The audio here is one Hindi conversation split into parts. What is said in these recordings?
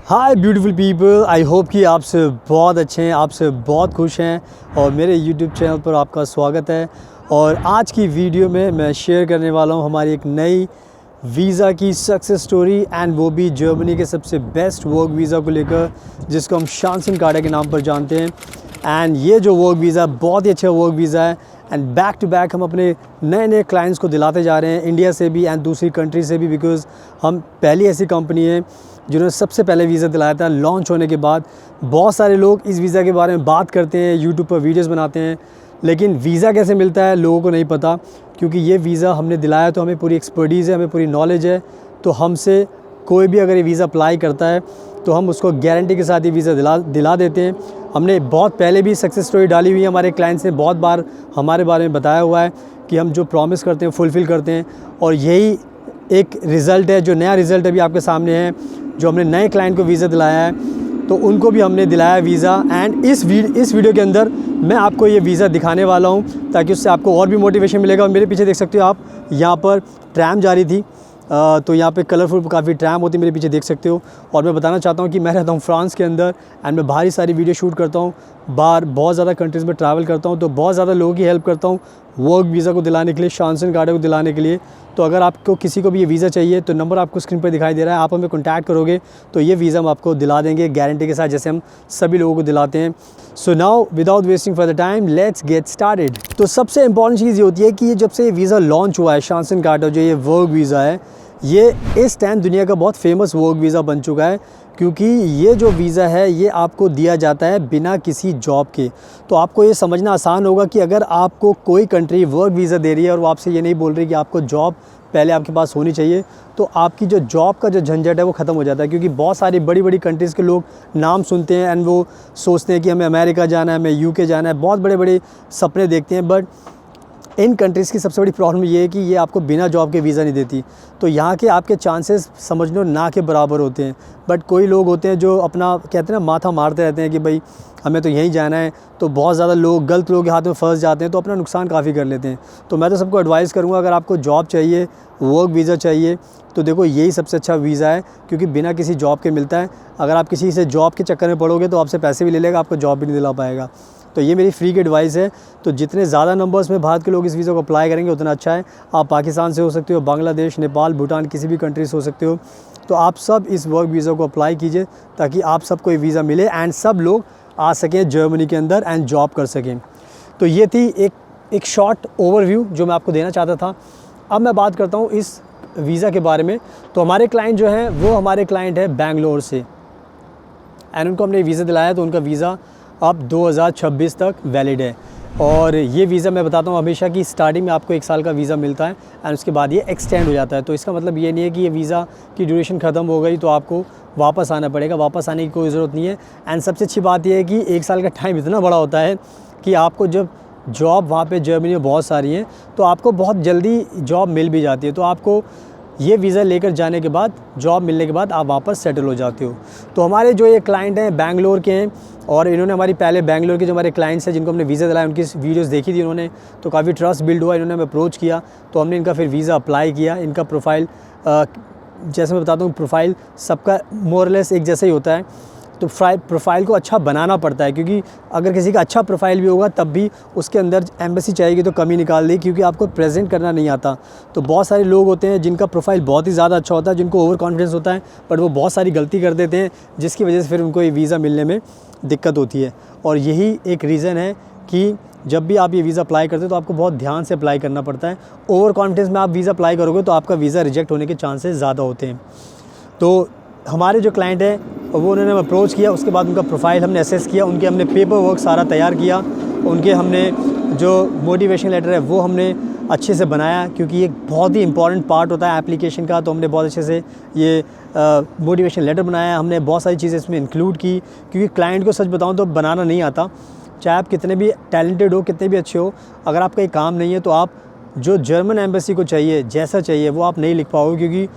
Hi beautiful people, I hope कि आप सब बहुत अच्छे हैं, आप सब बहुत खुश हैं और मेरे यूट्यूब चैनल पर आपका स्वागत है। और आज की वीडियो में मैं शेयर करने वाला हूं हमारी एक नई वीज़ा की सक्सेस स्टोरी, एंड वो भी जर्मनी के सबसे बेस्ट वर्क वीज़ा को लेकर, जिसको हम शांसन कार्डा के नाम पर जानते हैं। एंड ये जो वर्क वीज़ा बहुत ही अच्छा वर्क वीज़ा है, एंड बैक टू बैक हम अपने नए नए क्लाइंट्स को दिलाते जा रहे हैं, इंडिया से भी एंड दूसरी कंट्री से भी, बिकॉज़ हम पहली ऐसी कंपनी है जिन्होंने सबसे पहले वीज़ा दिलाया था लॉन्च होने के बाद। बहुत सारे लोग इस वीज़ा के बारे में बात करते हैं, यूट्यूब पर वीडियोस बनाते हैं, लेकिन वीज़ा कैसे मिलता है लोगों को नहीं पता। क्योंकि ये वीज़ा हमने दिलाया तो हमें पूरी एक्सपर्टीज़ है, हमें पूरी नॉलेज है, तो हमसे कोई भी अगर ये वीज़ा अप्लाई करता है तो हम उसको गारंटी के साथ ये वीज़ा दिला देते हैं। हमने बहुत पहले भी सक्सेस स्टोरी डाली हुई है, हमारे क्लाइंट्स ने बहुत बार हमारे बारे में बताया हुआ है कि हम जो प्रॉमिस करते हैं फुलफ़िल करते हैं, और यही एक रिज़ल्ट है। जो नया रिज़ल्ट अभी आपके सामने है, जो हमने नए क्लाइंट को वीज़ा दिलाया है, तो उनको भी हमने दिलाया वीज़ा। एंड इस वीडियो के अंदर मैं आपको ये वीज़ा दिखाने वाला हूँ ताकि उससे आपको और भी मोटिवेशन मिलेगा। और मेरे पीछे देख सकते हो आप, यहाँ पर ट्रैम जा रही थी, तो यहाँ पे कलरफुल काफ़ी ट्रैम होती है, मेरे पीछे देख सकते हो। और मैं बताना चाहता हूँ कि मैं रहता हूँ फ्रांस के अंदर, एंड मैं बाहरी सारी वीडियो शूट करता हूँ, बाहर बहुत ज़्यादा कंट्रीज़ में ट्रैवल करता हूँ, तो बहुत ज़्यादा लोगों की हेल्प करता हूँ वर्क वीज़ा को दिलाने के लिए, शांसन कार्डा को दिलाने के लिए। तो अगर आपको किसी को भी ये वीज़ा चाहिए तो नंबर आपको स्क्रीन पर दिखाई दे रहा है, आप हमें कॉन्टैक्ट करोगे तो ये वीज़ा हम आपको दिला देंगे गारंटी के साथ, जैसे हम सभी लोगों को दिलाते हैं। So now without wasting for the time, let's get started. तो सबसे इंपॉर्टेंट चीज़ ये होती है कि ये जब से ये वीज़ा लॉन्च हुआ है, शांसन कार्डा जो ये वर्क वीज़ा है, ये इस टाइम दुनिया का बहुत फेमस वर्क वीज़ा बन चुका है। क्योंकि ये जो वीज़ा है ये आपको दिया जाता है बिना किसी जॉब के। तो आपको ये समझना आसान होगा कि अगर आपको कोई कंट्री वर्क वीज़ा दे रही है और वो आपसे ये नहीं बोल रही कि आपको जॉब पहले आपके पास होनी चाहिए, तो आपकी जो जॉब का जो झंझट है वो ख़त्म हो जाता है। क्योंकि बहुत सारी बड़ी बड़ी कंट्रीज़ के लोग नाम सुनते हैं एंड वो सोचते हैं कि हमें अमेरिका जाना है, हमें यूके जाना है, बहुत बड़े बड़े सपने देखते हैं। बट इन कंट्रीज़ की सबसे बड़ी प्रॉब्लम ये है कि ये आपको बिना जॉब के वीज़ा नहीं देती। तो यहाँ के आपके चांसेस समझ लो ना के बराबर होते हैं। बट कोई लोग होते हैं जो अपना कहते हैं ना, माथा मारते रहते हैं कि भाई हमें तो यहीं जाना है, तो बहुत ज़्यादा लोग गलत लोगों के हाथ में फंस जाते हैं, तो अपना नुकसान काफ़ी कर लेते हैं। तो मैं तो सबको एडवाइस करूँगा, अगर आपको जॉब चाहिए, वर्क वीज़ा चाहिए, तो देखो यही सबसे अच्छा वीज़ा है, क्योंकि बिना किसी जॉब के मिलता है। अगर आप किसी से जॉब के चक्कर में पड़ोगे तो आपसे पैसे भी ले लेगा, आपको जॉब भी नहीं दिला पाएगा। तो ये मेरी फ्री की एडवाइस है। तो जितने ज़्यादा नंबर्स में भारत के लोग इस वीज़ा को अप्लाई करेंगे उतना अच्छा है। आप पाकिस्तान से हो सकते हो, बांग्लादेश, नेपाल, भूटान, किसी भी कंट्री से हो सकते हो। तो आप सब इस वर्क वीज़ा को अप्लाई कीजिए ताकि आप सबको ये वीज़ा मिले एंड सब लोग आ सकें जर्मनी के अंदर एंड जॉब कर सकें। तो ये थी एक शॉर्ट ओवरव्यू जो मैं आपको देना चाहता था। अब मैं बात करता हूँ इस वीज़ा के बारे में। तो हमारे क्लाइंट जो हैं वो हमारे क्लाइंट है बेंगलोर से, एंड उनको हमने वीज़ा दिलाया, तो उनका वीज़ा अब 2026 तक वैलिड है। और ये वीज़ा मैं बताता हूँ हमेशा कि स्टार्टिंग में आपको 1 साल का वीज़ा मिलता है एंड उसके बाद ये एक्सटेंड हो जाता है। तो इसका मतलब ये नहीं है कि ये वीज़ा की ड्यूरेशन ख़त्म हो गई तो आपको वापस आना पड़ेगा, वापस आने की कोई ज़रूरत नहीं है। एंड सबसे अच्छी बात यह है कि 1 साल का टाइम इतना बड़ा होता है कि आपको जब जॉब वहाँ पे जर्मनी में बहुत सारी हैं तो आपको बहुत जल्दी जॉब मिल भी जाती है। तो आपको ये वीज़ा लेकर जाने के बाद, जॉब मिलने के बाद आप वापस सेटल हो जाते हो। तो हमारे जो ये क्लाइंट हैं बेंगलोर के हैं, और इन्होंने हमारी पहले बेंगलोर के जो हमारे क्लाइंट्स हैं जिनको हमने वीज़ा दिलाया, उनकी वीडियोस देखी थी इन्होंने, तो काफ़ी ट्रस्ट बिल्ड हुआ, इन्होंने हमें अप्रोच किया, तो हमने इनका फिर वीज़ा अप्लाई किया। इनका प्रोफाइल जैसे मैं बताता हूँ, प्रोफाइल सबका मोरलेस एक जैसा ही होता है। तो प्रोफाइल को अच्छा बनाना पड़ता है, क्योंकि अगर किसी का अच्छा प्रोफाइल भी होगा तब भी उसके अंदर एम्बेसी चाहिएगी तो कमी निकाल दी, क्योंकि आपको प्रेजेंट करना नहीं आता। तो बहुत सारे लोग होते हैं जिनका प्रोफाइल बहुत ही ज़्यादा अच्छा होता है, जिनको ओवर कॉन्फिडेंस होता है, बट वो बहुत सारी गलती कर देते हैं, जिसकी वजह से फिर उनको ये वीज़ा मिलने में दिक्कत होती है। और यही एक रीज़न है कि जब भी आप ये वीज़ा अप्लाई करते हो तो आपको बहुत ध्यान से अप्लाई करना पड़ता है। ओवर कॉन्फिडेंस में आप वीज़ा अप्लाई करोगे तो आपका वीज़ा रिजेक्ट होने के चांसेस ज़्यादा होते हैं। तो हमारे जो क्लाइंट हैं वो उन्होंने अप्रोच किया, उसके बाद उनका प्रोफाइल हमने असेस किया, उनके हमने पेपर वर्क सारा तैयार किया, उनके हमने जो मोटिवेशन लेटर है वो हमने अच्छे से बनाया, क्योंकि एक बहुत ही इंपॉर्टेंट पार्ट होता है एप्लीकेशन का। तो हमने बहुत अच्छे से ये मोटिवेशन लेटर बनाया, हमने बहुत सारी चीज़ें इसमें इंक्लूड की, क्योंकि क्लाइंट को सच बताऊं तो बनाना नहीं आता। चाहे आप कितने भी टैलेंटेड हो, कितने भी अच्छे हो, अगर आपका ये काम नहीं है तो आप जो जर्मन एम्बेसी को चाहिए, जैसा चाहिए वो आप नहीं लिख पाओगे, क्योंकि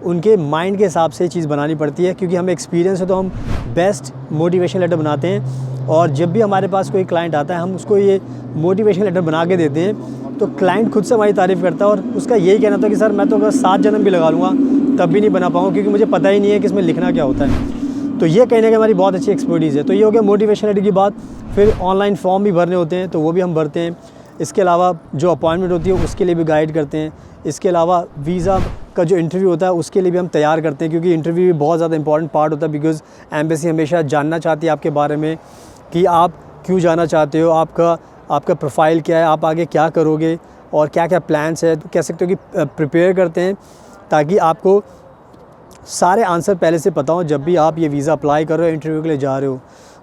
उनके माइंड के हिसाब से चीज़ बनानी पड़ती है। क्योंकि हमें एक्सपीरियंस है तो हम बेस्ट मोटिवेशन लेटर बनाते हैं, और जब भी हमारे पास कोई क्लाइंट आता है हम उसको ये मोटिवेशन लेटर बना के देते हैं, तो क्लाइंट खुद से हमारी तारीफ़ करता है, और उसका यही कहना था कि सर मैं तो अगर 7 जन्म भी लगा लूँगा तब भी नहीं बना पाऊँगा, क्योंकि मुझे पता ही नहीं है कि इसमें लिखना क्या होता है। तो ये कहने की हमारी बहुत अच्छी एक्सपर्टीज़ है। तो ये हो गया मोटिवेशन लेटर की बात। फिर ऑनलाइन फॉर्म भी भरने होते हैं तो वो भी हम भरते हैं। इसके अलावा जो अपॉइंटमेंट होती है उसके लिए भी गाइड करते हैं। इसके अलावा वीज़ा का जो इंटरव्यू होता है उसके लिए भी हम तैयार करते हैं, क्योंकि इंटरव्यू भी बहुत ज़्यादा इंपॉर्टेंट पार्ट होता है। बिकॉज़ एम्बेसी हमेशा जानना चाहती है आपके बारे में कि आप क्यों जाना चाहते हो, आपका प्रोफाइल क्या है, आप आगे क्या करोगे और क्या क्या प्लान्स है। तो कह सकते हो कि प्रिपेयर करते हैं ताकि आपको सारे आंसर पहले से पता हो जब भी आप ये वीज़ा अप्लाई कर रहे हो, इंटरव्यू के लिए जा रहे हो।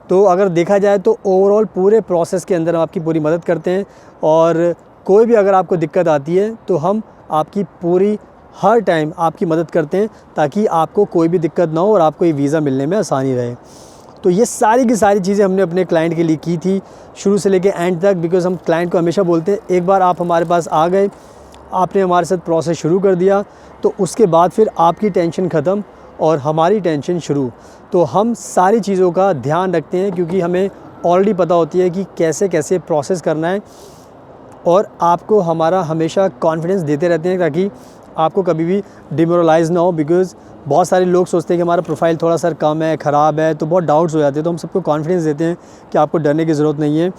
तो अगर देखा जाए तो ओवरऑल पूरे प्रोसेस के अंदर हम आपकी पूरी मदद करते हैं, और कोई भी अगर आपको दिक्कत आती है तो हम आपकी पूरी हर टाइम आपकी मदद करते हैं, ताकि आपको कोई भी दिक्कत ना हो और आपको ये वीज़ा मिलने में आसानी रहे। तो ये सारी की सारी चीज़ें हमने अपने क्लाइंट के लिए की थी शुरू से लेके एंड तक। बिकॉज़ हम क्लाइंट को हमेशा बोलते हैं एक बार आप हमारे पास आ गए, आपने हमारे साथ प्रोसेस शुरू कर दिया, तो उसके बाद फिर आपकी टेंशन ख़त्म और हमारी टेंशन शुरू। तो हम सारी चीज़ों का ध्यान रखते हैं, क्योंकि हमें ऑलरेडी पता होती है कि कैसे कैसे प्रोसेस करना है, और आपको हमारा हमेशा कॉन्फिडेंस देते रहते हैं ताकि आपको कभी भी डिमोरलाइज़ ना हो। बिकॉज़ बहुत सारे लोग सोचते हैं कि हमारा प्रोफाइल थोड़ा सा कम है, ख़राब है, तो बहुत डाउट्स हो जाते हैं। तो हम सबको कॉन्फिडेंस देते हैं कि आपको डरने की ज़रूरत नहीं है,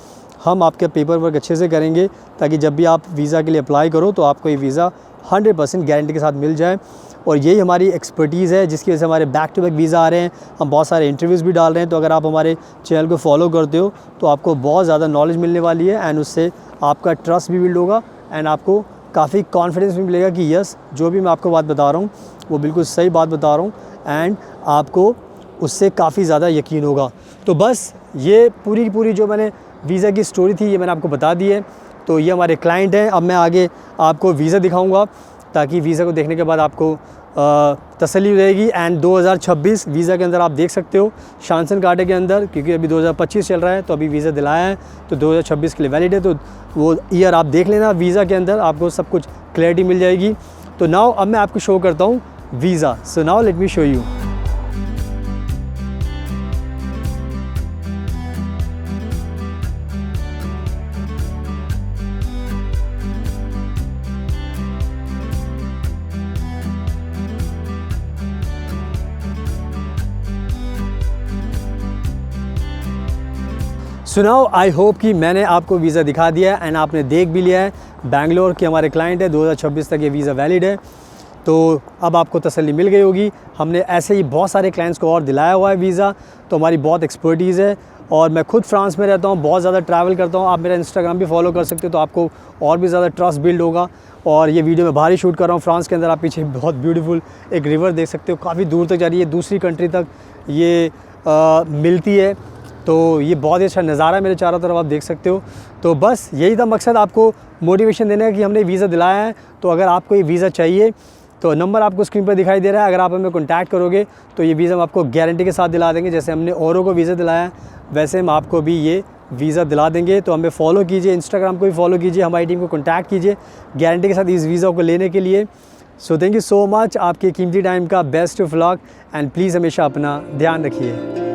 हम आपके पेपर वर्क अच्छे से करेंगे, ताकि जब भी आप वीज़ा के लिए अप्लाई करो तो आपको ये वीज़ा 100% गारंटी के साथ मिल जाए। और यही हमारी एक्सपर्टीज़ है जिसकी वजह से हमारे बैक टू बैक वीज़ा आ रहे हैं। हम बहुत सारे इंटरव्यूज़ भी डाल रहे हैं। तो अगर आप हमारे चैनल को फॉलो करते हो तो आपको बहुत ज़्यादा नॉलेज मिलने वाली है, एंड उससे आपका ट्रस्ट भी बिल्ड होगा, एंड आपको काफ़ी कॉन्फिडेंस भी मिलेगा कि यस, जो भी मैं आपको बात बता रहा हूँ वो बिल्कुल सही बात बता रहा हूँ, एंड आपको उससे काफ़ी ज़्यादा यकीन होगा। तो बस ये पूरी की पूरी जो मैंने वीज़ा की स्टोरी थी ये मैंने आपको बता दी है। तो ये हमारे क्लाइंट हैं। अब मैं आगे आपको वीज़ा दिखाऊंगा, ताकि वीज़ा को देखने के बाद आपको तसल्ली रहेगी। एंड 2026 वीज़ा के अंदर आप देख सकते हो शानसन कार्टे के अंदर, क्योंकि अभी 2025 चल रहा है तो अभी वीज़ा दिलाया है, तो 2026 के लिए वैलिड है। तो वो ईयर आप देख लेना, वीज़ा के अंदर आपको सब कुछ क्लैरिटी मिल जाएगी। तो नाउ अब मैं आपको शो करता हूँ visa. So now let me show you. सुनाओ, आई होप कि मैंने आपको वीज़ा दिखा दिया है एंड आपने देख भी लिया है। बैंगलोर के हमारे क्लाइंट है, 2026 तक ये वीज़ा वैलिड है। तो अब आपको तसल्ली मिल गई होगी। हमने ऐसे ही बहुत सारे क्लाइंट्स को और दिलाया हुआ है वीज़ा। तो हमारी बहुत एक्सपर्टीज़ है, और मैं खुद फ्रांस में रहता हूँ, बहुत ज़्यादा ट्रैवल करता हूँ। आप मेरा इंस्टाग्राम भी फॉलो कर सकते हो, तो आपको और भी ज़्यादा ट्रस्ट बिल्ड होगा। और ये वीडियो मैं बाहर ही शूट कर रहा हूँ फ्रांस के अंदर। आप पीछे बहुत ब्यूटीफुल एक रिवर देख सकते हो, काफ़ी दूर तक जा रही है, दूसरी कंट्री तक ये मिलती है। तो ये बहुत ही अच्छा नज़ारा है मेरे चारों तरफ, आप देख सकते हो। तो बस यही था मकसद, आपको मोटिवेशन देने का कि हमने वीज़ा दिलाया है। तो अगर आपको ये वीज़ा चाहिए तो नंबर आपको स्क्रीन पर दिखाई दे रहा है। अगर आप हमें कॉन्टैक्ट करोगे तो ये वीज़ा हम आपको गारंटी के साथ दिला देंगे। जैसे हमने औरों को वीज़ा दिलाया है वैसे हम आपको भी ये वीज़ा दिला देंगे। तो हमें फॉलो कीजिए, इंस्टाग्राम को भी फॉलो कीजिए, हमारी टीम को कॉन्टैक्ट कीजिए गारंटी के साथ इस वीज़ा को लेने के लिए। So thank you so much, आपके कीमती टाइम का best of luck, and please हमेशा अपना ध्यान रखिए।